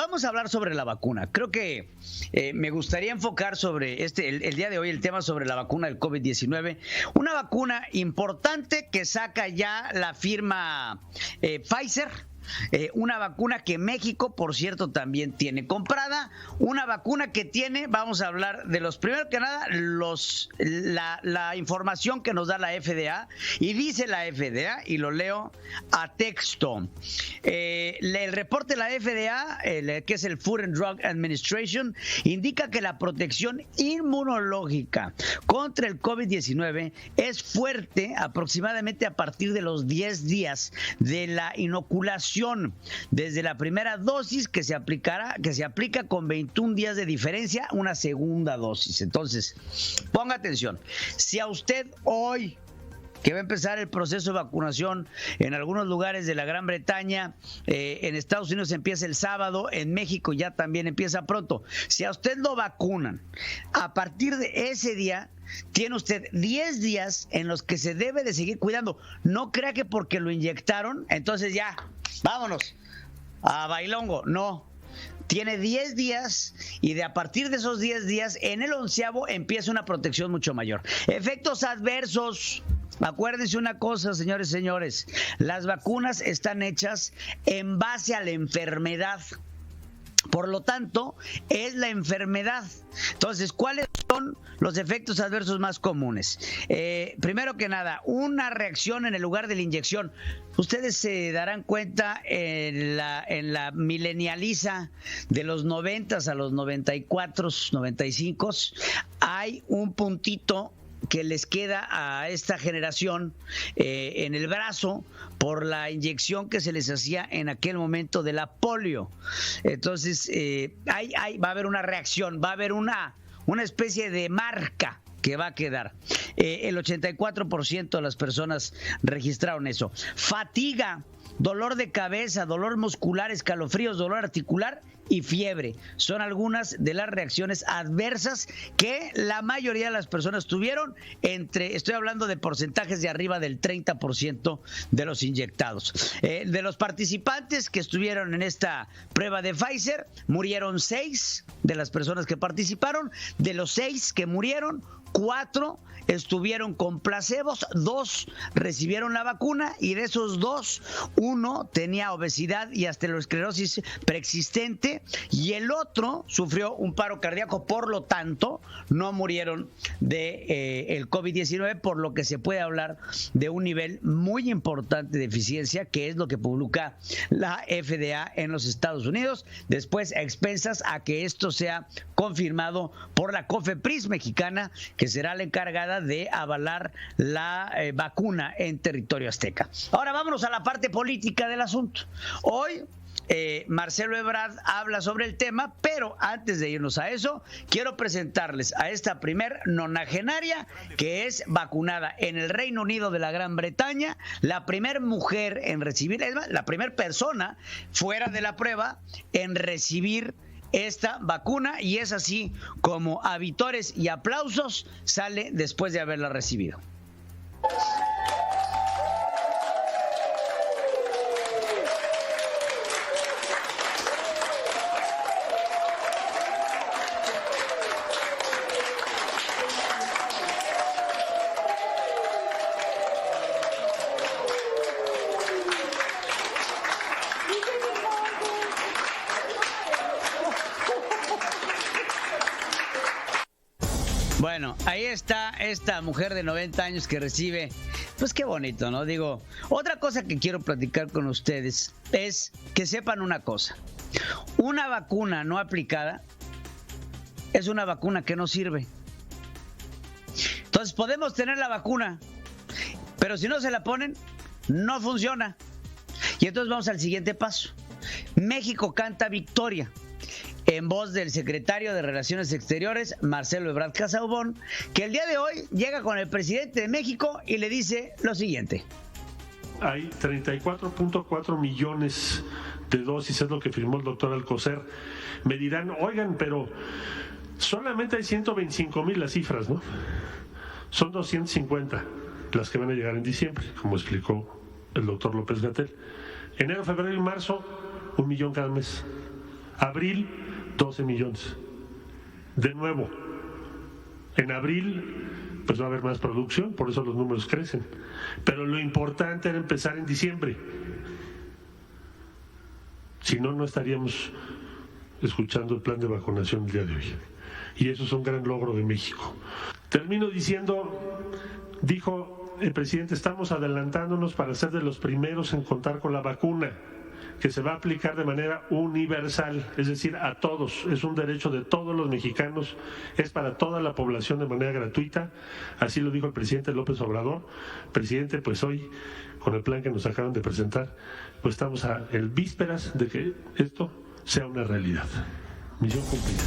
vamos a hablar sobre la vacuna. Creo que me gustaría enfocar sobre el día de hoy el tema sobre la vacuna del COVID-19. Una vacuna importante que saca ya la firma Pfizer. Una vacuna que México, por cierto, también tiene comprada. Una vacuna que tiene, vamos a hablar de los, primero que nada, la información que nos da la FDA. Y dice la FDA, y lo leo a texto. El reporte de la FDA, que es el Food and Drug Administration, indica que la protección inmunológica contra el COVID-19 es fuerte aproximadamente a partir de los 10 días de la inoculación, desde la primera dosis que se aplica con 21 días de diferencia una segunda dosis. Entonces, ponga atención. Si a usted hoy, que va a empezar el proceso de vacunación en algunos lugares de la Gran Bretaña, en Estados Unidos empieza el sábado, en México ya también empieza pronto. Si a usted lo vacunan, a partir de ese día tiene usted 10 días en los que se debe de seguir cuidando. No crea que porque lo inyectaron, entonces ya, vámonos a bailongo. No. Tiene 10 días y a partir de esos 10 días, en el 11º empieza una protección mucho mayor. Efectos adversos. Acuérdense una cosa, señores y señores. Las vacunas están hechas en base a la enfermedad. Por lo tanto, es la enfermedad. Entonces, ¿cuáles son los efectos adversos más comunes? Primero que nada, una reacción en el lugar de la inyección. Ustedes se darán cuenta en la milenializa de los 90s a los 94, 95, hay un puntito que les queda a esta generación en el brazo por la inyección que se les hacía en aquel momento de la polio. Entonces, va a haber una reacción, va a haber una especie de marca que va a quedar. El 84% de las personas registraron eso. Fatiga, dolor de cabeza, dolor muscular, escalofríos, dolor articular y fiebre. Son algunas de las reacciones adversas que la mayoría de las personas tuvieron. Estoy hablando de porcentajes de arriba del 30% de los inyectados. De los participantes que estuvieron en esta prueba de Pfizer, murieron 6 de las personas que participaron. De los 6 que murieron, 4 estuvieron con placebos, 2 recibieron la vacuna y de esos 2, 1 tenía obesidad y esclerosis preexistente y el otro sufrió un paro cardíaco. Por lo tanto, no murieron de el COVID-19, por lo que se puede hablar de un nivel muy importante de eficiencia, que es lo que publica la FDA en los Estados Unidos, después a expensas a que esto sea confirmado por la COFEPRIS mexicana, que será la encargada de avalar la vacuna en territorio azteca. Ahora vámonos a la parte política del asunto. Hoy Marcelo Ebrard habla sobre el tema, pero antes de irnos a eso, quiero presentarles a esta primer nonagenaria que es vacunada en el Reino Unido de la Gran Bretaña, la primer mujer en recibir, la primera persona fuera de la prueba en recibir esta vacuna, y es así como a vítores y aplausos sale después de haberla recibido. Bueno, ahí está esta mujer de 90 años que recibe, pues qué bonito, ¿no? Digo, otra cosa que quiero platicar con ustedes es que sepan una cosa. Una vacuna no aplicada es una vacuna que no sirve. Entonces podemos tener la vacuna, pero si no se la ponen, no funciona. Y entonces vamos al siguiente paso. México canta victoria, en voz del secretario de Relaciones Exteriores, Marcelo Ebrard Casaubon, que el día de hoy llega con el presidente de México y le dice lo siguiente. Hay 34.4 millones de dosis, es lo que firmó el doctor Alcocer. Me dirán, oigan, pero solamente hay 125,000 las cifras, ¿no? Son 250 las que van a llegar en diciembre, como explicó el doctor López-Gatell. Enero, febrero y marzo, 1 millón cada mes. Abril, 12 millones. De nuevo, en abril pues va a haber más producción, por eso los números crecen. Pero lo importante era empezar en diciembre. Si no, no estaríamos escuchando el plan de vacunación el día de hoy. Y eso es un gran logro de México. Termino diciendo, dijo el presidente, estamos adelantándonos para ser de los primeros en contar con la vacuna, que se va a aplicar de manera universal, es decir, a todos. Es un derecho de todos los mexicanos, es para toda la población de manera gratuita. Así lo dijo el presidente López Obrador. Presidente, pues hoy, con el plan que nos acaban de presentar, pues estamos en vísperas de que esto sea una realidad. Misión cumplida.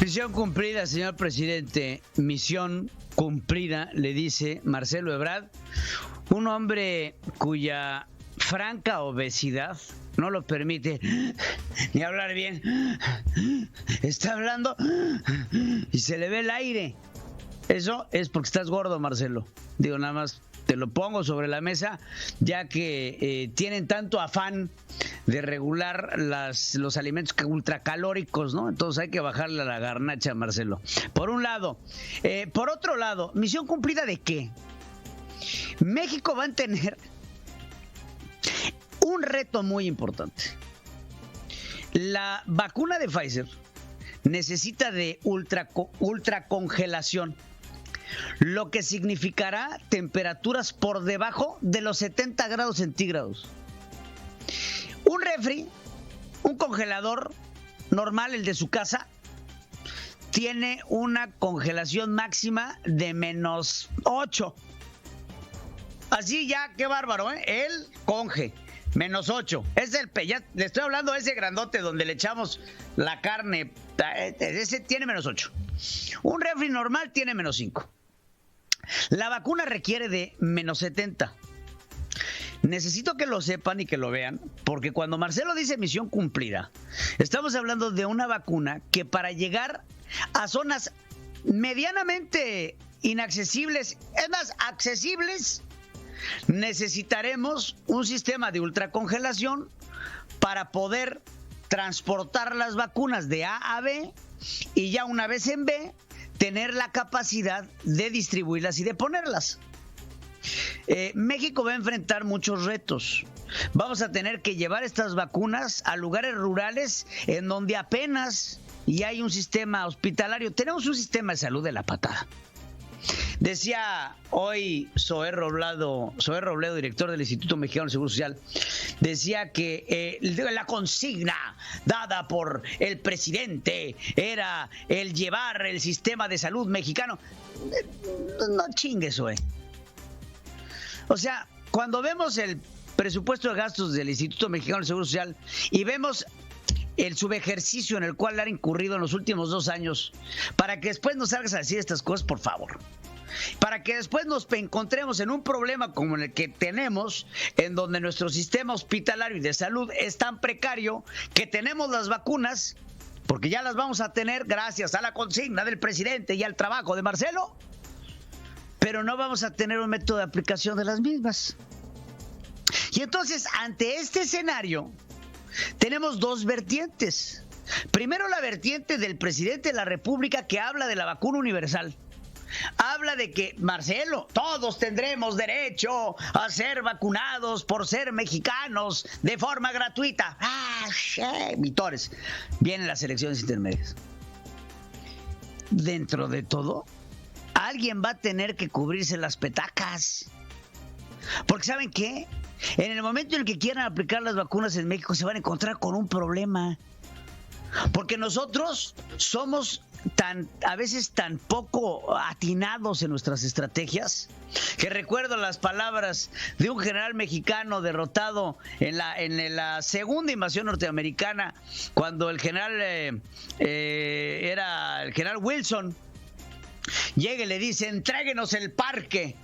Misión cumplida, señor presidente. Misión cumplida, le dice Marcelo Ebrard, un hombre cuya franca obesidad no lo permite ni hablar bien. Está hablando y se le ve el aire. Eso es porque estás gordo, Marcelo. Digo, nada más te lo pongo sobre la mesa, ya que tienen tanto afán de regular los alimentos ultracalóricos, ¿no? Entonces hay que bajarle a la garnacha, Marcelo. Por un lado. Por otro lado, ¿misión cumplida de qué? México va a tener un reto muy importante. La vacuna de Pfizer necesita de ultracongelación, lo que significará temperaturas por debajo de los 70 grados centígrados. Un refri, un congelador normal, el de su casa, tiene una congelación máxima de -8. Así ya, qué bárbaro, ¿eh? El conge, -8. Es ya le estoy hablando de ese grandote donde le echamos la carne. Ese tiene -8. Un refri normal tiene -5. La vacuna requiere de -70. Necesito que lo sepan y que lo vean, porque cuando Marcelo dice misión cumplida, estamos hablando de una vacuna que para llegar a zonas medianamente inaccesibles, es más, accesibles, necesitaremos un sistema de ultracongelación para poder transportar las vacunas de A a B y ya una vez en B, tener la capacidad de distribuirlas y de ponerlas. México va a enfrentar muchos retos. Vamos a tener que llevar estas vacunas a lugares rurales en donde apenas y hay un sistema hospitalario. Tenemos un sistema de salud de la patada. Decía hoy Zoé Robledo, director del Instituto Mexicano del Seguro Social, decía que la consigna dada por el presidente era el llevar el sistema de salud mexicano. No chingues, Zoé. O sea, cuando vemos el presupuesto de gastos del Instituto Mexicano del Seguro Social y vemos el subejercicio en el cual han incurrido en los últimos 2 años, para que después nos salgas a decir estas cosas, por favor. Para que después nos encontremos en un problema como el que tenemos, en donde nuestro sistema hospitalario y de salud es tan precario que tenemos las vacunas, porque ya las vamos a tener gracias a la consigna del presidente y al trabajo de Marcelo, pero no vamos a tener un método de aplicación de las mismas. Y entonces, ante este escenario, tenemos 2 vertientes. Primero, la vertiente del presidente de la República, que habla de la vacuna universal. Habla de que, Marcelo, todos tendremos derecho a ser vacunados por ser mexicanos de forma gratuita. Vitores. Vienen las elecciones intermedias. Dentro de todo, alguien va a tener que cubrirse las petacas. Porque ¿saben qué? En el momento en el que quieran aplicar las vacunas en México se van a encontrar con un problema. Porque nosotros somos a veces tan poco atinados en nuestras estrategias, que recuerdo las palabras de un general mexicano derrotado en la segunda invasión norteamericana, cuando el general era el general Wilson. Llega y le dice: entréguenos el parque.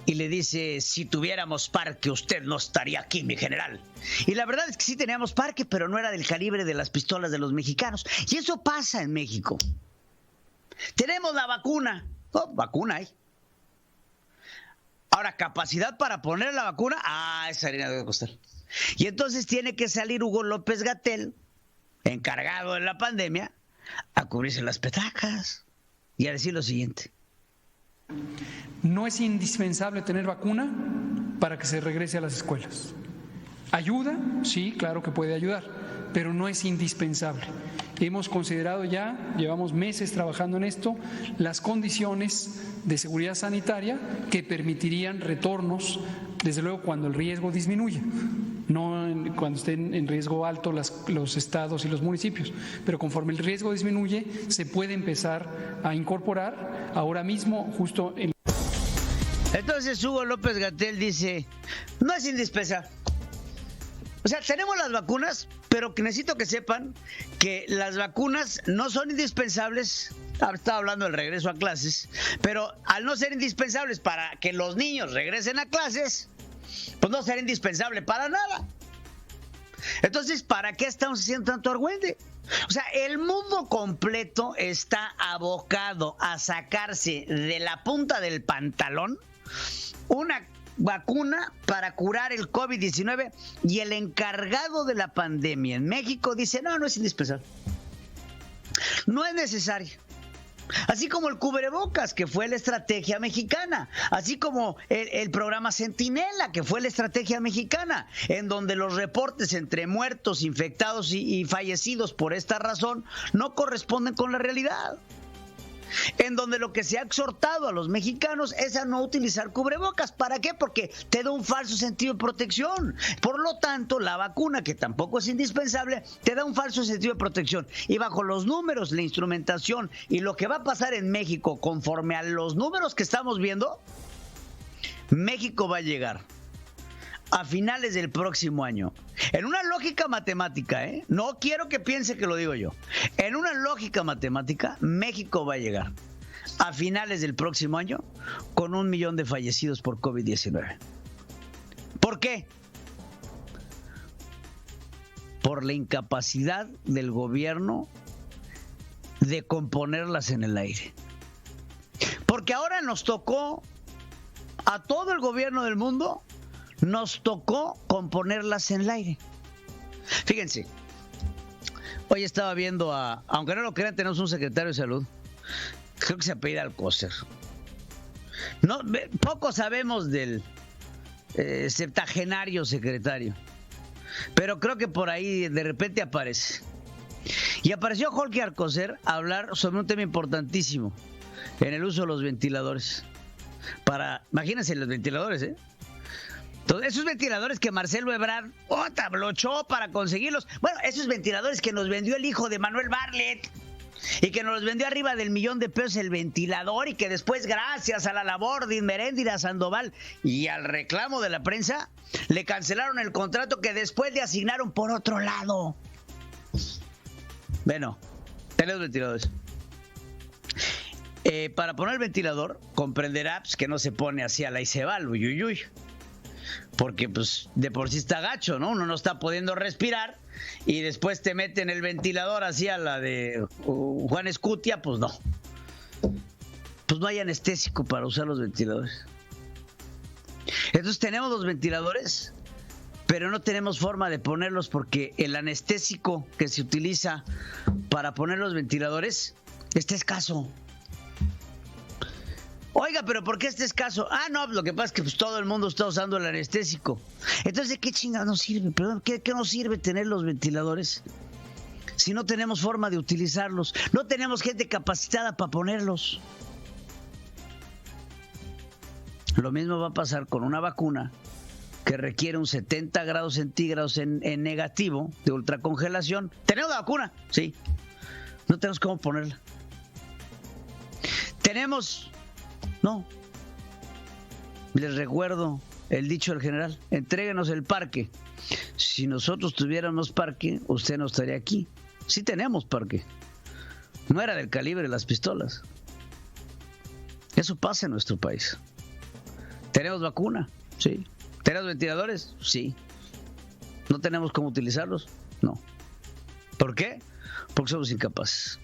Y le dice: si tuviéramos parque, usted no estaría aquí, mi general. Y la verdad es que sí teníamos parque, pero no era del calibre de las pistolas de los mexicanos. Y eso pasa en México. Tenemos la vacuna. Vacuna hay. Ahora, capacidad para poner la vacuna, esa harina debe costar. Y entonces tiene que salir Hugo López-Gatell, encargado de la pandemia, a cubrirse las petacas y a decir lo siguiente. No es indispensable tener vacuna para que se regrese a las escuelas. ¿Ayuda? Sí, claro que puede ayudar, pero no es indispensable. Hemos considerado ya, llevamos meses trabajando en esto, las condiciones de seguridad sanitaria que permitirían retornos, desde luego cuando el riesgo disminuya, no cuando estén en riesgo alto los estados y los municipios, pero conforme el riesgo disminuye se puede empezar a incorporar ahora mismo justo en... Entonces Hugo López-Gatell dice, no es indispensable. O sea, tenemos las vacunas, pero que necesito que sepan que las vacunas no son indispensables. Estaba hablando del regreso a clases, pero al no ser indispensables para que los niños regresen a clases, pues no será indispensable para nada. Entonces, ¿para qué estamos haciendo tanto argüende? O sea, el mundo completo está abocado a sacarse de la punta del pantalón una vacuna para curar el COVID-19 y el encargado de la pandemia en México dice, no es indispensable. No es necesario. Así como el cubrebocas, que fue la estrategia mexicana, así como el programa Centinela, que fue la estrategia mexicana, en donde los reportes entre muertos, infectados y fallecidos por esta razón no corresponden con la realidad. En donde lo que se ha exhortado a los mexicanos es a no utilizar cubrebocas. ¿Para qué? Porque te da un falso sentido de protección. Por lo tanto, la vacuna, que tampoco es indispensable, te da un falso sentido de protección. Y bajo los números, la instrumentación y lo que va a pasar en México, conforme a los números que estamos viendo, México va a llegar a finales del próximo año. En una lógica matemática, no quiero que piense que lo digo yo. En una lógica matemática, México va a llegar a finales del próximo año con 1 millón de fallecidos por COVID-19. ¿Por qué? Por la incapacidad del gobierno de componerlas en el aire. Porque ahora nos tocó, a todo el gobierno del mundo, nos tocó componerlas en el aire. Fíjense, hoy estaba viendo aunque no lo crean, tenemos un secretario de salud, creo que se apellida Alcocer. No, poco sabemos del septagenario secretario, pero creo que por ahí de repente aparece. Y apareció Jorge Alcocer a hablar sobre un tema importantísimo en el uso de los ventiladores. Imagínense los ventiladores, Entonces, esos ventiladores que Marcelo Ebrard blochó para conseguirlos. Bueno, esos ventiladores que nos vendió el hijo de Manuel Bartlett y que nos los vendió arriba del $1,000,000 el ventilador, y que después, gracias a la labor de Inmeréndira Sandoval y al reclamo de la prensa, le cancelaron el contrato que después le asignaron por otro lado. Bueno, tenemos ventiladores. Para poner el ventilador, comprenderá que no se pone así a la y se va, uyuyuy. Porque pues de por sí está gacho, ¿no? Uno no está pudiendo respirar y después te meten el ventilador así a la de Juan Escutia, pues no. Pues no hay anestésico para usar los ventiladores. Entonces tenemos los ventiladores, pero no tenemos forma de ponerlos porque el anestésico que se utiliza para poner los ventiladores está escaso. Oiga, pero ¿por qué este escaso? No, lo que pasa es que pues, todo el mundo está usando el anestésico. Entonces, ¿de qué chingada nos sirve? Perdón, ¿qué nos sirve tener los ventiladores si no tenemos forma de utilizarlos? No tenemos gente capacitada para ponerlos. Lo mismo va a pasar con una vacuna que requiere un 70 grados centígrados en negativo de ultracongelación. ¿Tenemos la vacuna? Sí. No tenemos cómo ponerla. ¿Tenemos? No. Les recuerdo el dicho del general: entréguenos el parque. Si nosotros tuviéramos parque, usted no estaría aquí. Sí tenemos parque. No era del calibre de las pistolas. Eso pasa en nuestro país. ¿Tenemos vacuna? Sí. ¿Tenemos ventiladores? Sí. ¿No tenemos cómo utilizarlos? No. ¿Por qué? Porque somos incapaces.